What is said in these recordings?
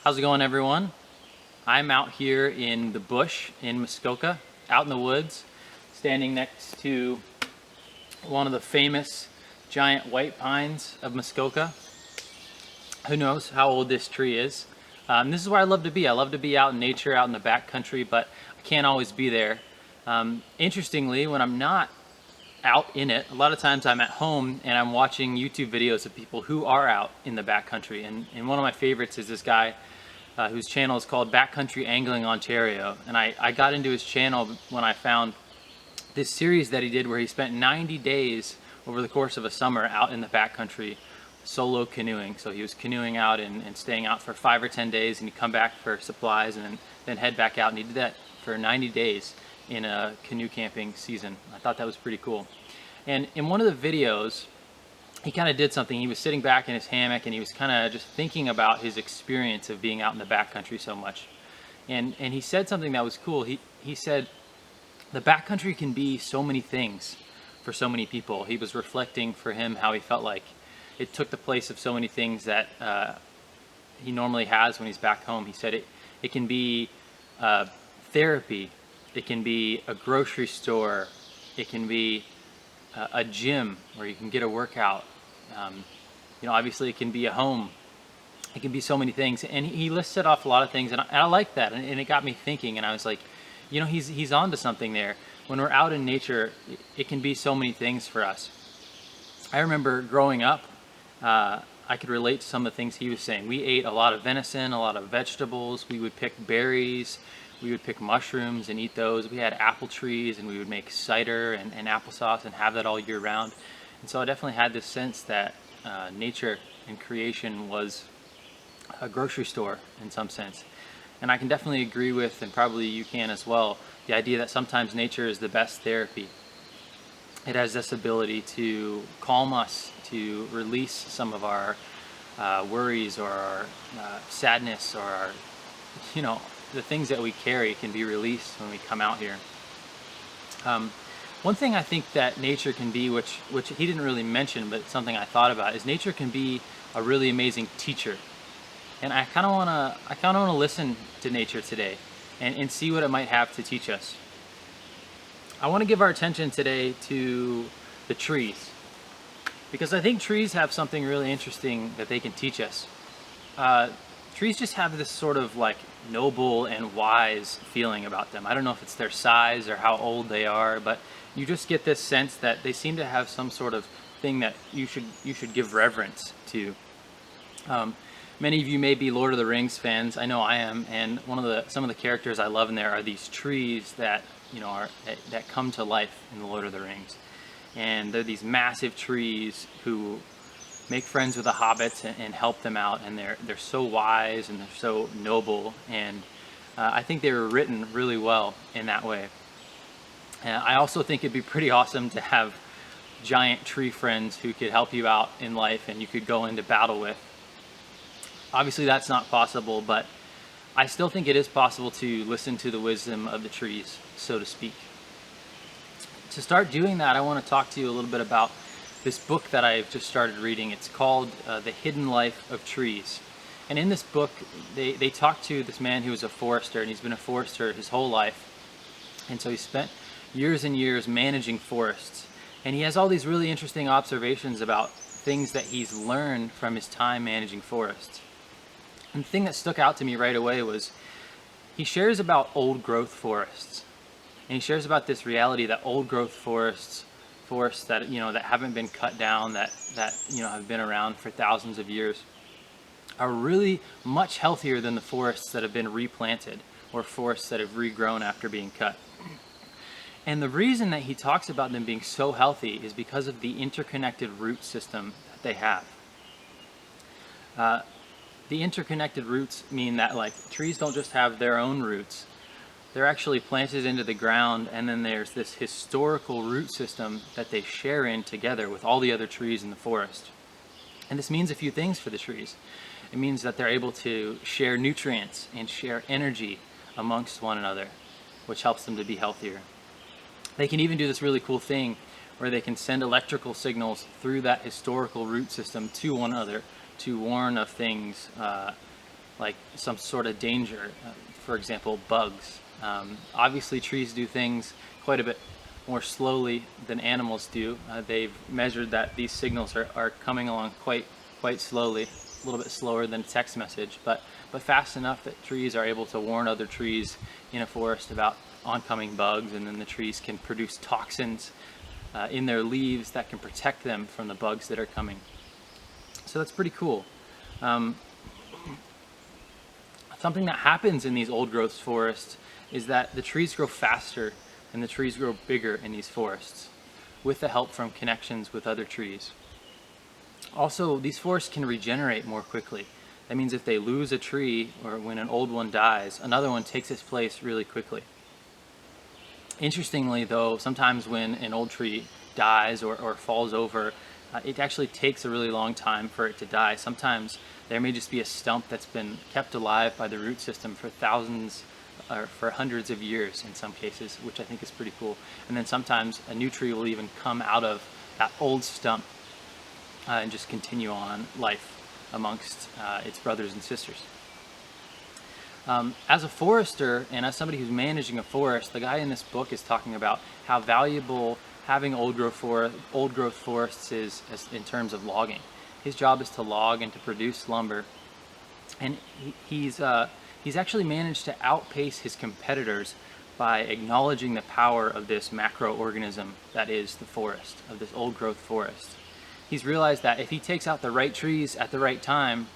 How's it going, everyone? I'm out here in the bush in Muskoka, out in the woods, standing next to one of the famous giant white pines of Muskoka. Who knows how old this tree is? This is where I love to be. I love to be out in nature, out in the backcountry, but I can't always be there. Interestingly, when I'm not out in it, a lot of times I'm at home and I'm watching YouTube videos of people who are out in the backcountry. And one of my favorites is this guy whose channel is called Backcountry Angling Ontario. And I got into his channel when I found this series that he did where he spent 90 days over the course of a summer out in the backcountry solo canoeing. So he was canoeing out and staying out for 5 or 10 days, and he'd come back for supplies and then head back out, and he did that for 90 days in a canoe camping season. I thought that was pretty cool. And in one of the videos, he kind of did something. He was sitting back in his hammock and he was kind of just thinking about his experience of being out in the backcountry so much. And he said something that was cool. He said, the backcountry can be so many things for so many people. He was reflecting for him how he felt like it took the place of so many things that he normally has when he's back home. He said it can be therapy. It can be a grocery store. It can be a gym where you can get a workout. Obviously it can be a home. It can be so many things. And he listed off a lot of things, and I like that. And it got me thinking, and I was like, he's on to something there. When we're out in nature, it can be so many things for us. I remember growing up, I could relate to some of the things he was saying. We ate a lot of venison, a lot of vegetables. We would pick berries. We would pick mushrooms and eat those. We had apple trees, and we would make cider and applesauce and have that all year round. And so I definitely had this sense that nature and creation was a grocery store in some sense. And I can definitely agree with, and probably you can as well, the idea that sometimes nature is the best therapy. It has this ability to calm us, to release some of our worries or our sadness, or our, the things that we carry can be released when we come out here. One thing I think that nature can be, which he didn't really mention, but something I thought about, is nature can be a really amazing teacher. And I kind of want to listen to nature today and see what it might have to teach us. I want to give our attention today to the trees, because I think trees have something really interesting that they can teach us. Trees just have this sort of like noble and wise feeling about them. I don't know if it's their size or how old they are, but you just get this sense that they seem to have some sort of thing that you should give reverence to. Many of you may be Lord of the Rings fans. I know I am, and some of the characters I love in there are these trees that that come to life in the Lord of the Rings. And they're these massive trees who make friends with the hobbits and help them out, and they're so wise and they're so noble, and I think they were written really well in that way. And I also think it'd be pretty awesome to have giant tree friends who could help you out in life and you could go into battle with. Obviously that's not possible, but I still think it is possible to listen to the wisdom of the trees, so to speak. To start doing that, I want to talk to you a little bit about this book that I've just started reading. It's called The Hidden Life of Trees. And in this book, they talk to this man who was a forester, and he's been a forester his whole life. And so he spent years and years managing forests. And he has all these really interesting observations about things that he's learned from his time managing forests. And the thing that stuck out to me right away was he shares about old growth forests. And he shares about this reality that old growth forests that that haven't been cut down, that have been around for thousands of years, are really much healthier than the forests that have been replanted or forests that have regrown after being cut. And the reason that he talks about them being so healthy is because of the interconnected root system that they have. The interconnected roots mean that trees don't just have their own roots. They're actually planted into the ground, and then there's this historical root system that they share in together with all the other trees in the forest. And this means a few things for the trees. It means that they're able to share nutrients and share energy amongst one another, which helps them to be healthier. They can even do this really cool thing where they can send electrical signals through that historical root system to one another to warn of things like some sort of danger. For example, bugs. Obviously, trees do things quite a bit more slowly than animals do. They've measured that these signals are coming along quite slowly, a little bit slower than a text message, but fast enough that trees are able to warn other trees in a forest about oncoming bugs, and then the trees can produce toxins in their leaves that can protect them from the bugs that are coming. So that's pretty cool. Something that happens in these old growth forests is that the trees grow faster and the trees grow bigger in these forests with the help from connections with other trees. Also, these forests can regenerate more quickly. That means if they lose a tree or when an old one dies, another one takes its place really quickly. Interestingly though, sometimes when an old tree dies or falls over, it actually takes a really long time for it to die. Sometimes there may just be a stump that's been kept alive by the root system for thousands or for hundreds of years in some cases, which I think is pretty cool. And then sometimes a new tree will even come out of that old stump and just continue on life amongst its brothers and sisters. As a forester and as somebody who's managing a forest, the guy in this book is talking about how valuable having old growth forests is in terms of logging. His job is to log and to produce lumber, and he's actually managed to outpace his competitors by acknowledging the power of this macroorganism that is the forest, of this old growth forest. He's realized that if he takes out the right trees at the right time,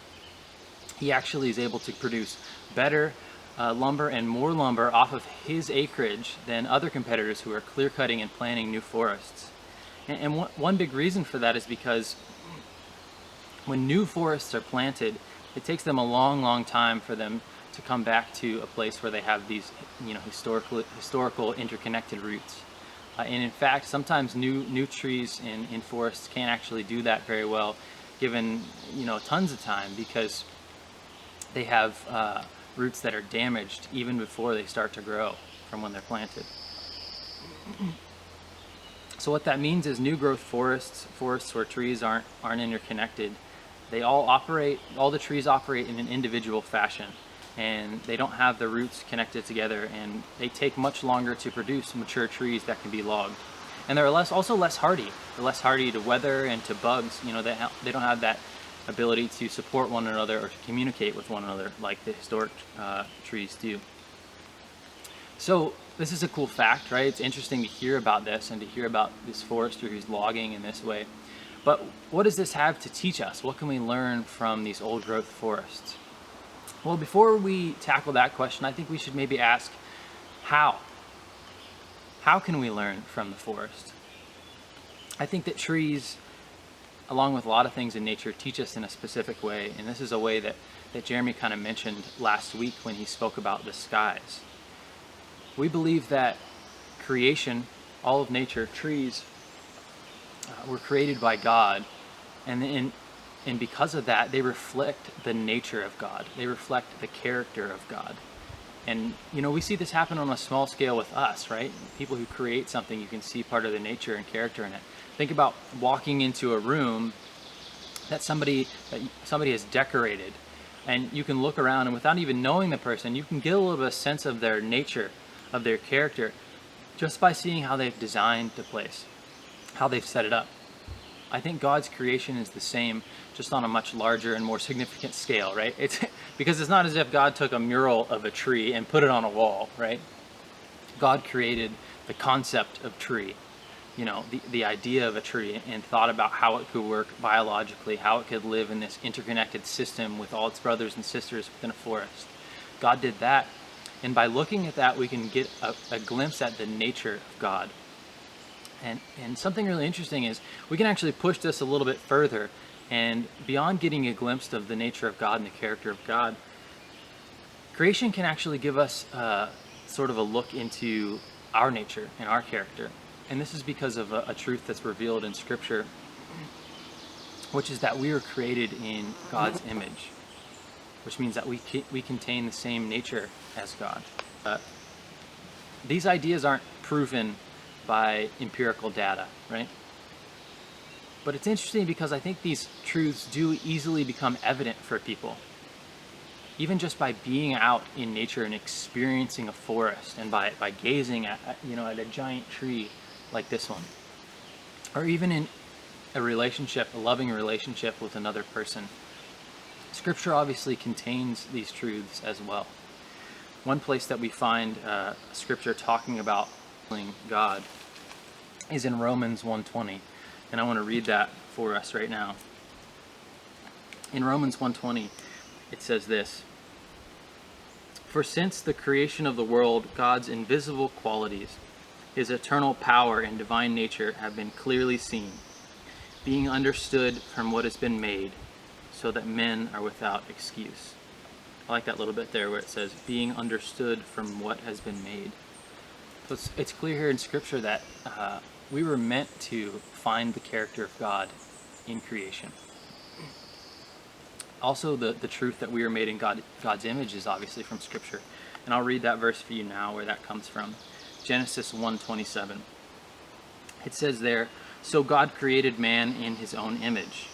he actually is able to produce better lumber and more lumber off of his acreage than other competitors who are clear cutting and planting new forests. And one big reason for that is because when new forests are planted, it takes them a long time for them to come back to a place where they have these, historical interconnected roots. And in fact, sometimes new trees in forests can't actually do that very well, given tons of time, because they have roots that are damaged even before they start to grow from when they're planted. So what that means is new growth forests where trees aren't interconnected, all the trees operate in an individual fashion, and they don't have the roots connected together, and they take much longer to produce mature trees that can be logged. And they're also less hardy. They're less hardy to weather and to bugs. They don't have that ability to support one another or to communicate with one another like the historic trees do. So this is a cool fact, right? It's interesting to hear about this and to hear about this forester who's logging in this way. But what does this have to teach us? What can we learn from these old growth forests? Well, before we tackle that question, I think we should maybe ask, how? How can we learn from the forest? I think that trees, along with a lot of things in nature, teach us in a specific way, and this is a way that Jeremy kind of mentioned last week when he spoke about the skies. We believe that creation, all of nature, trees, were created by God, and because of that, they reflect the nature of God. They reflect the character of God. And we see this happen on a small scale with us, right? People who create something, you can see part of the nature and character in it. Think about walking into a room that somebody has decorated, and you can look around, and without even knowing the person, you can get a little bit of sense of their nature, of their character, just by seeing how they've designed the place, how they've set it up. I think God's creation is the same, just on a much larger and more significant scale, right? Because it's not as if God took a mural of a tree and put it on a wall, right? God created the concept of tree, the idea of a tree, and thought about how it could work biologically, how it could live in this interconnected system with all its brothers and sisters within a forest. God did that, and by looking at that, we can get a glimpse at the nature of God. And something really interesting is we can actually push this a little bit further, and beyond getting a glimpse of the nature of God and the character of God, creation can actually give us sort of a look into our nature and our character. And this is because of a truth that's revealed in Scripture, which is that we were created in God's image, which means that we contain the same nature as God. These ideas aren't proven by empirical data, right? But it's interesting because I think these truths do easily become evident for people. even just by being out in nature and experiencing a forest, and by gazing at a giant tree like this one, or even in a loving relationship with another person. Scripture obviously contains these truths as well. One place that we find Scripture talking about God is in Romans 1:20, and I want to read that for us right now. In Romans 1:20, it says this: "For since the creation of the world, God's invisible qualities, his eternal power and divine nature have been clearly seen, being understood from what has been made, so that men are without excuse." I like that little bit there where it says, being understood from what has been made. So it's clear here in Scripture that we were meant to find the character of God in creation. Also, the truth that we are made in God's image is obviously from Scripture. And I'll read that verse for you now, where that comes from. Genesis 1:27. It says there, "So God created man in his own image.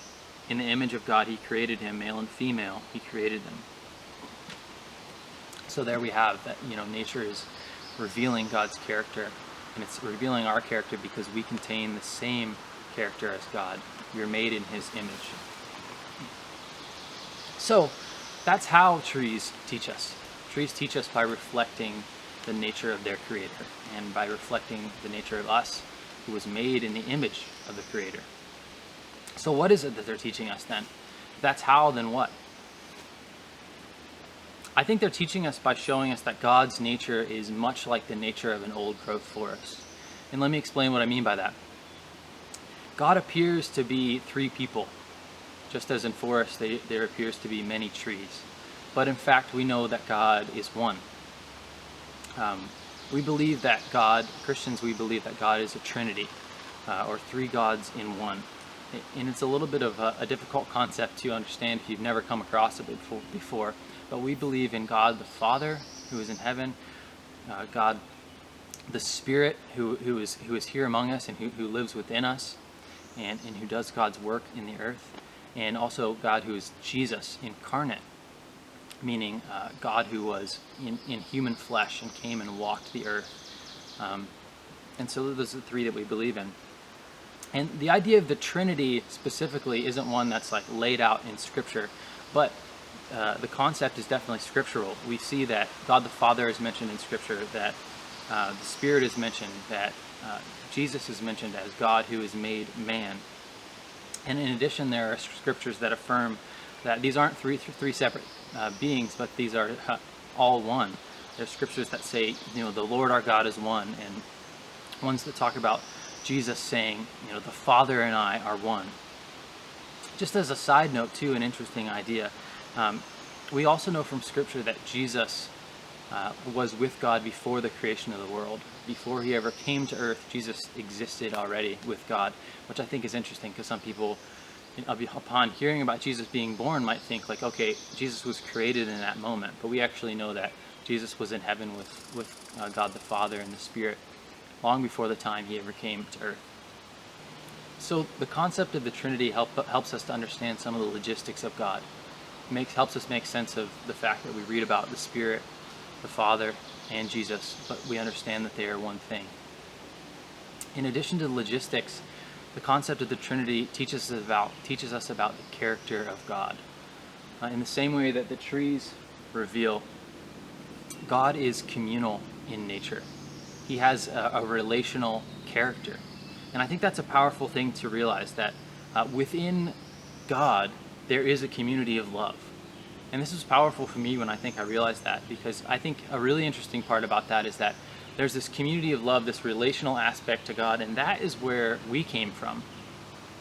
In the image of God he created him, male and female he created them." So there we have that, nature is revealing God's character, and it's revealing our character because we contain the same character as God. We are made in his image. So that's how trees teach us. Trees teach us by reflecting the nature of their creator, and by reflecting the nature of us, who was made in the image of the creator. So what is it that they're teaching us then? If that's how, then what? I think they're teaching us by showing us that God's nature is much like the nature of an old-growth forest. And let me explain what I mean by that. God appears to be three people. Just as in forests, there appears to be many trees. But in fact, we know that God is one. We believe that Christians, we believe that God is a Trinity, or three gods in one. And it's a little bit of a difficult concept to understand if you've never come across it before. But we believe in God the Father, who is in heaven, God the Spirit, who is here among us and who lives within us, and who does God's work in the earth, and also God who is Jesus incarnate, meaning God who was in human flesh and came and walked the earth. And so those are the three that we believe in. And the idea of the Trinity specifically isn't one that's like laid out in Scripture, but the concept is definitely scriptural. We see that God the Father is mentioned in Scripture, that the Spirit is mentioned, that Jesus is mentioned as God who is made man. And in addition, there are scriptures that affirm that these aren't three separate beings, but these are all one. There's scriptures that say, the Lord our God is one, and ones that talk about Jesus saying, the Father and I are one. Just as a side note, too, an interesting idea. We also know from Scripture that Jesus was with God before the creation of the world. Before he ever came to earth, Jesus existed already with God, which I think is interesting because some people, upon hearing about Jesus being born, might think like, okay, Jesus was created in that moment. But we actually know that Jesus was in heaven with God the Father and the Spirit long before the time he ever came to earth. So the concept of the Trinity helps us to understand some of the logistics of God. Helps us make sense of the fact that we read about the Spirit, the Father, and Jesus, but we understand that they are one thing. In addition to the logistics, the concept of the Trinity teaches us about the character of God. In the same way that the trees reveal, God is communal in nature. He has a relational character. And I think that's a powerful thing to realize, that within God, there is a community of love. And this is powerful for me when I realized that, because I think a really interesting part about that is that there's this community of love, this relational aspect to God, and that is where we came from.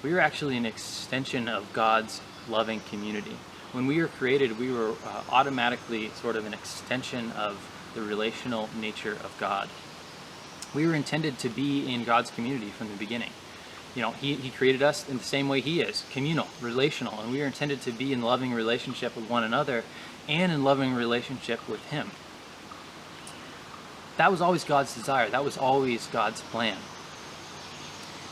We were actually an extension of God's loving community. When we were created, we were automatically sort of an extension of the relational nature of God. We were intended to be in God's community from the beginning. He created us in the same way he is, communal, relational, and we are intended to be in loving relationship with one another and in loving relationship with him. That was always God's desire. That was always God's plan.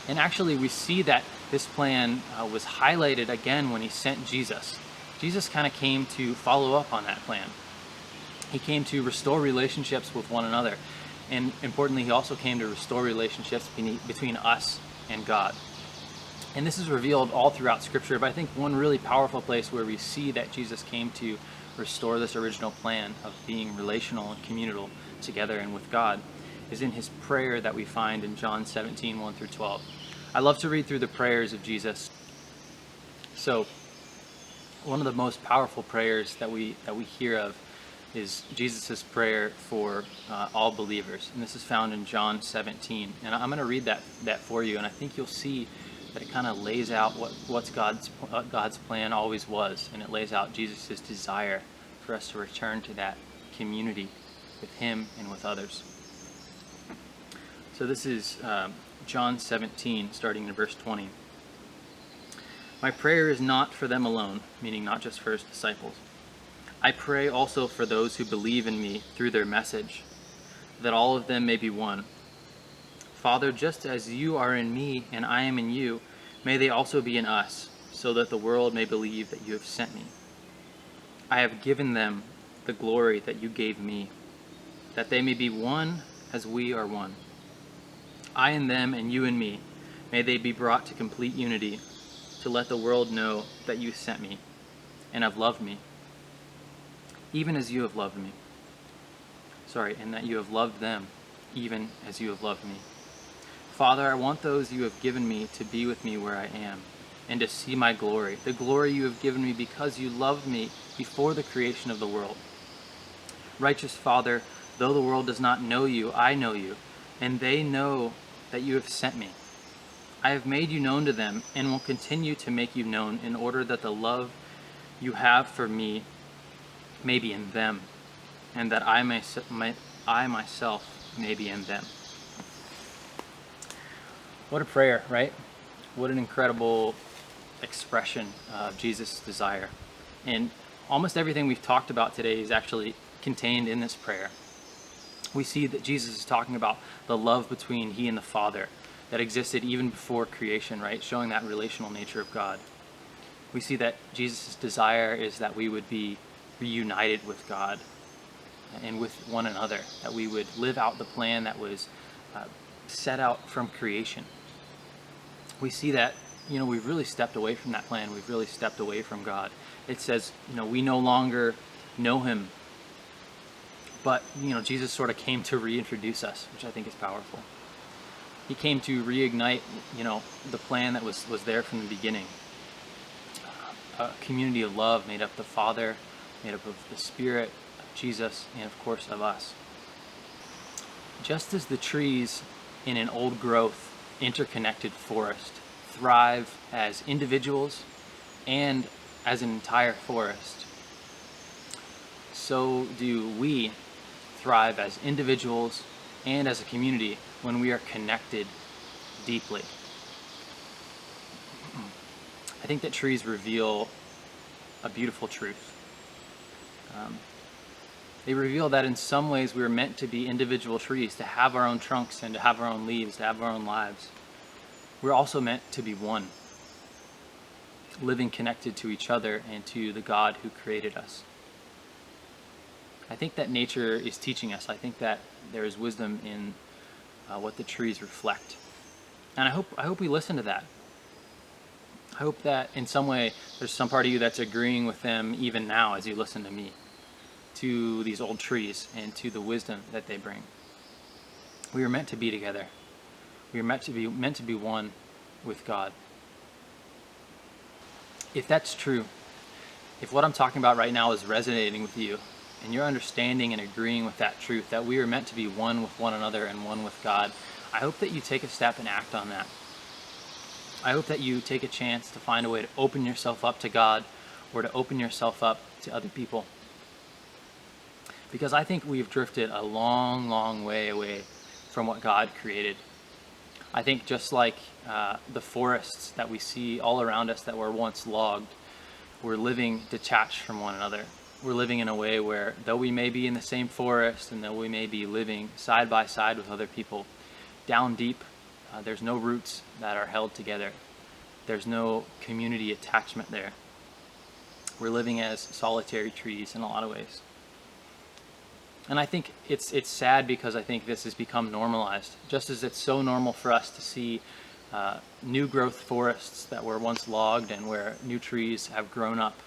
And actually, we see that this plan was highlighted again when he sent Jesus. Jesus kind of came to follow up on that plan. He came to restore relationships with one another. And importantly, he also came to restore relationships between us and God. And this is revealed all throughout Scripture, but I think one really powerful place where we see that Jesus came to restore this original plan of being relational and communal together and with God is in his prayer that we find in John 17, 1 through 12. I love to read through the prayers of Jesus. So one of the most powerful prayers that we hear of is Jesus' prayer for all believers. And this is found in John 17. And I'm going to read that for you, and I think you'll see that it kind of lays out what God's plan always was, and it lays out Jesus' desire for us to return to that community with him and with others. So this is John 17, starting in verse 20. My prayer is not for them alone, meaning not just for his disciples. I pray also for those who believe in me through their message, that all of them may be one. Father, just as you are in me and I am in you, may they also be in us, so that the world may believe that you have sent me. I have given them the glory that you gave me, that they may be one as we are one. I in them and you in me, may they be brought to complete unity, to let the world know that you sent me and have loved me, even as you have loved me. And that you have loved them, even as you have loved me. Father, I want those you have given me to be with me where I am, and to see my glory, the glory you have given me because you loved me before the creation of the world. Righteous Father, though the world does not know you, I know you, and they know that you have sent me. I have made you known to them, and will continue to make you known, in order that the love you have for me may be in them, and that I myself may be in them. What a prayer, right? What an incredible expression of Jesus' desire. And almost everything we've talked about today is actually contained in this prayer. We see that Jesus is talking about the love between he and the Father that existed even before creation, right? Showing that relational nature of God. We see that Jesus' desire is that we would be reunited with God and with one another, that we would live out the plan that was set out from creation. We see that, we've really stepped away from that plan. We've really stepped away from God. It says, we no longer know him. But, Jesus sort of came to reintroduce us, which I think is powerful. He came to reignite, the plan that was there from the beginning. A community of love made up of the Father, made up of the Spirit, of Jesus, and of course of us. Just as the trees in an old growth, interconnected forest thrive as individuals and as an entire forest, so do we thrive as individuals and as a community when we are connected deeply. I think that trees reveal a beautiful truth. They reveal that in some ways we are meant to be individual trees, to have our own trunks and to have our own leaves, to have our own lives. We're also meant to be one, living connected to each other and to the God who created us. I think that nature is teaching us. I think that there is wisdom in what the trees reflect. And I hope we listen to that. I hope that in some way there's some part of you that's agreeing with them even now as you listen to me, to these old trees and to the wisdom that they bring. We are meant to be together. We are meant to be one with God. If that's true, if what I'm talking about right now is resonating with you, and you're understanding and agreeing with that truth, that we are meant to be one with one another and one with God, I hope that you take a step and act on that. I hope that you take a chance to find a way to open yourself up to God or to open yourself up to other people. Because I think we've drifted a long, long way away from what God created. I think just like the forests that we see all around us that were once logged, we're living detached from one another. We're living in a way where, though we may be in the same forest and though we may be living side by side with other people, down deep, there's no roots that are held together. There's no community attachment there. We're living as solitary trees in a lot of ways. And I think it's sad because I think this has become normalized. Just as it's so normal for us to see new growth forests that were once logged and where new trees have grown up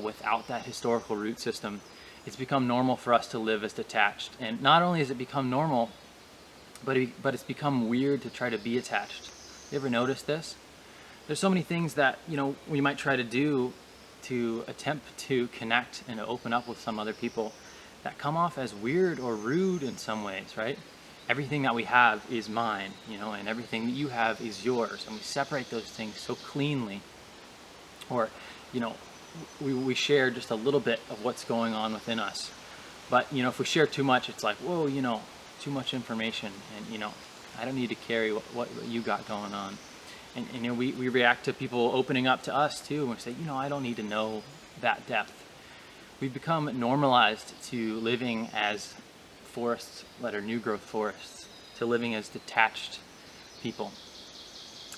without that historical root system, it's become normal for us to live as detached. And not only has it become normal, but it's become weird to try to be attached. You ever notice this? There's so many things that, we might try to do to attempt to connect and to open up with some other people that come off as weird or rude in some ways, right? Everything that we have is mine, and everything that you have is yours, and we separate those things so cleanly. Or, we share just a little bit of what's going on within us. But, if we share too much, it's like, whoa, too much information, and, I don't need to carry what you got going on. And we react to people opening up to us too, and we say, I don't need to know that depth. We've become normalized to living as forests that are new growth forests, to living as detached people.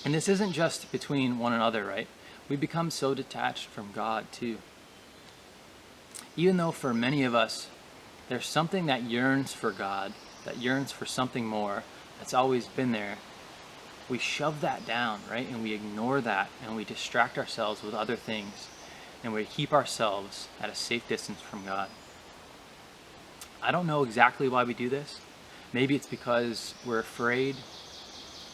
And this isn't just between one another, right? We become so detached from God too. Even though for many of us, there's something that yearns for God, that yearns for something more, that's always been there, we shove that down, right? And we ignore that, and we distract ourselves with other things, and we keep ourselves at a safe distance from God. I don't know exactly why we do this. Maybe it's because we're afraid.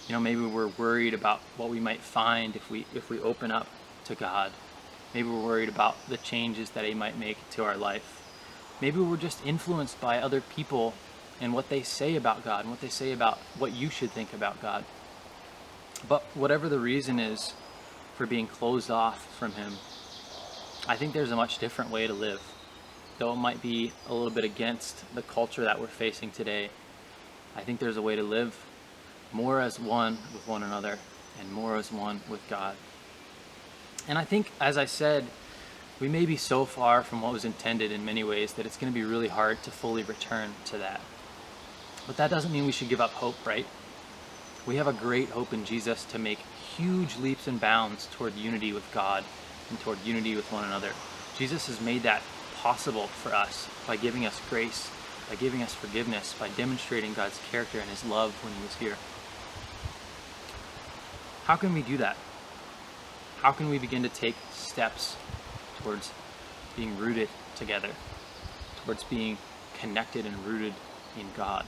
Maybe we're worried about what we might find if we open up to God. Maybe we're worried about the changes that He might make to our life. Maybe we're just influenced by other people and what they say about God and what they say about what you should think about God. But whatever the reason is for being closed off from Him, I think there's a much different way to live. Though it might be a little bit against the culture that we're facing today, I think there's a way to live more as one with one another and more as one with God. And I think, as I said, we may be so far from what was intended in many ways that it's going to be really hard to fully return to that. But that doesn't mean we should give up hope, right? We have a great hope in Jesus to make huge leaps and bounds toward unity with God and toward unity with one another. Jesus has made that possible for us by giving us grace, by giving us forgiveness, by demonstrating God's character and His love when He was here. How can we do that? How can we begin to take steps towards being rooted together, towards being connected and rooted in God?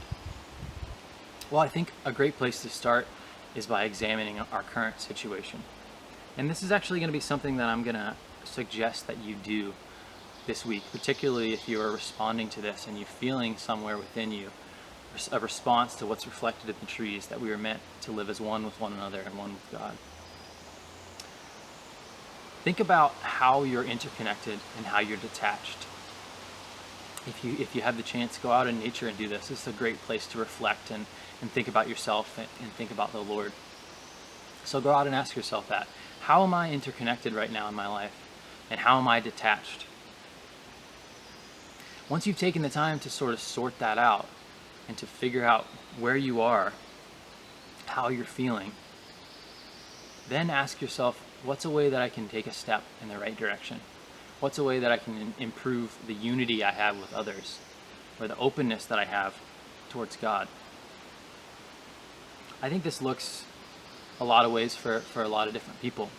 Well, I think a great place to start is by examining our current situation. And this is actually going to be something that I'm going to suggest that you do this week, particularly if you are responding to this and you're feeling somewhere within you a response to what's reflected in the trees, that we are meant to live as one with one another and one with God. Think about how you're interconnected and how you're detached. If you have the chance, go out in nature and do this. This is a great place to reflect and think about yourself and think about the Lord. So go out and ask yourself that. How am I interconnected right now in my life? And how am I detached? Once you've taken the time to sort of sort that out and to figure out where you are, how you're feeling, then ask yourself, what's a way that I can take a step in the right direction? What's a way that I can improve the unity I have with others, or the openness that I have towards God? I think this looks a lot of ways for a lot of different people.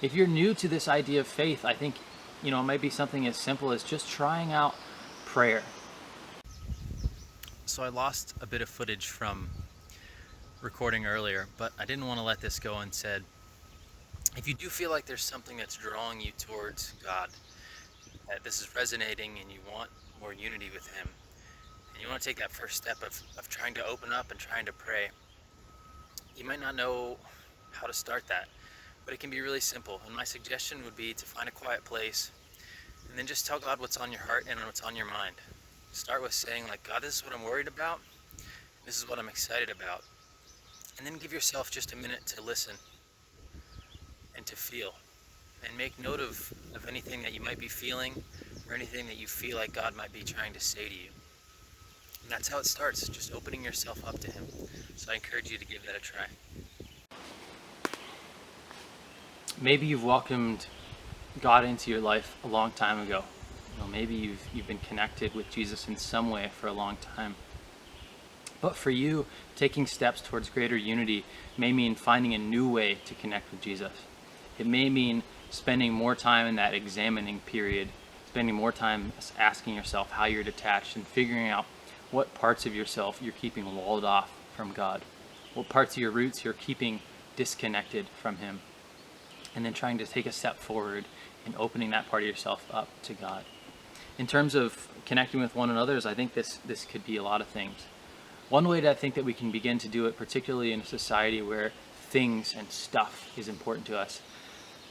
If you're new to this idea of faith, I think it might be something as simple as just trying out prayer. So I lost a bit of footage from recording earlier, but I didn't want to let this go unsaid. If you do feel like there's something that's drawing you towards God, that this is resonating and you want more unity with Him, and you want to take that first step of trying to open up and trying to pray, you might not know how to start that, but it can be really simple. And my suggestion would be to find a quiet place and then just tell God what's on your heart and what's on your mind. Start with saying, like, God, this is what I'm worried about. This is what I'm excited about. And then give yourself just a minute to listen and to feel. And make note of anything that you might be feeling or anything that you feel like God might be trying to say to you. And that's how it starts, just opening yourself up to Him. So I encourage you to give that a try. Maybe you've welcomed God into your life a long time ago. Maybe you've been connected with Jesus in some way for a long time. But for you, taking steps towards greater unity may mean finding a new way to connect with Jesus. It may mean spending more time in that examining period, spending more time asking yourself how you're detached and figuring out what parts of yourself you're keeping walled off from God, what parts of your roots you're keeping disconnected from Him, and then trying to take a step forward in opening that part of yourself up to God. In terms of connecting with one another, I think this could be a lot of things. One way that I think that we can begin to do it, particularly in a society where things and stuff is important to us,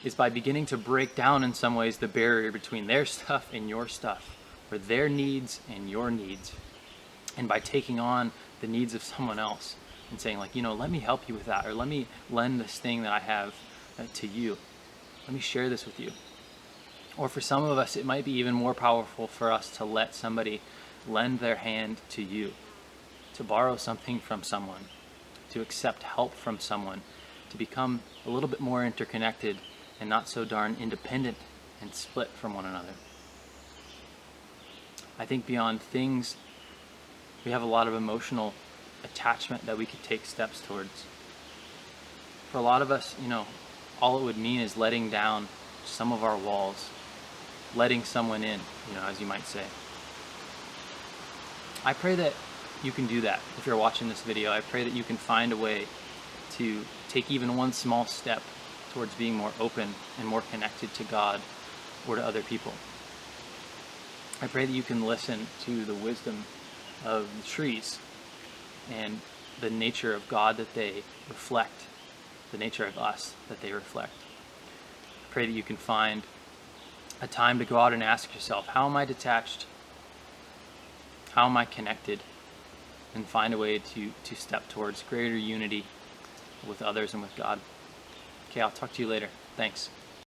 is by beginning to break down in some ways the barrier between their stuff and your stuff, or their needs and your needs. And by taking on the needs of someone else and saying, like, let me help you with that, or let me lend this thing that I have to you. Let me share this with you. Or for some of us, it might be even more powerful for us to let somebody lend their hand to you, to borrow something from someone, to accept help from someone, to become a little bit more interconnected and not so darn independent and split from one another. I think beyond things, we have a lot of emotional attachment that we could take steps towards. For a lot of us, all it would mean is letting down some of our walls, letting someone in, as you might say. I pray that you can do that. If you're watching this video, I pray that you can find a way to take even one small step towards being more open and more connected to God or to other people. I pray that you can listen to the wisdom of the trees and the nature of God that they reflect, the nature of us that they reflect. I pray that you can find a time to go out and ask yourself, how am I detached? How am I connected? And find a way to step towards greater unity with others and with God. Okay, I'll talk to you later. Thanks.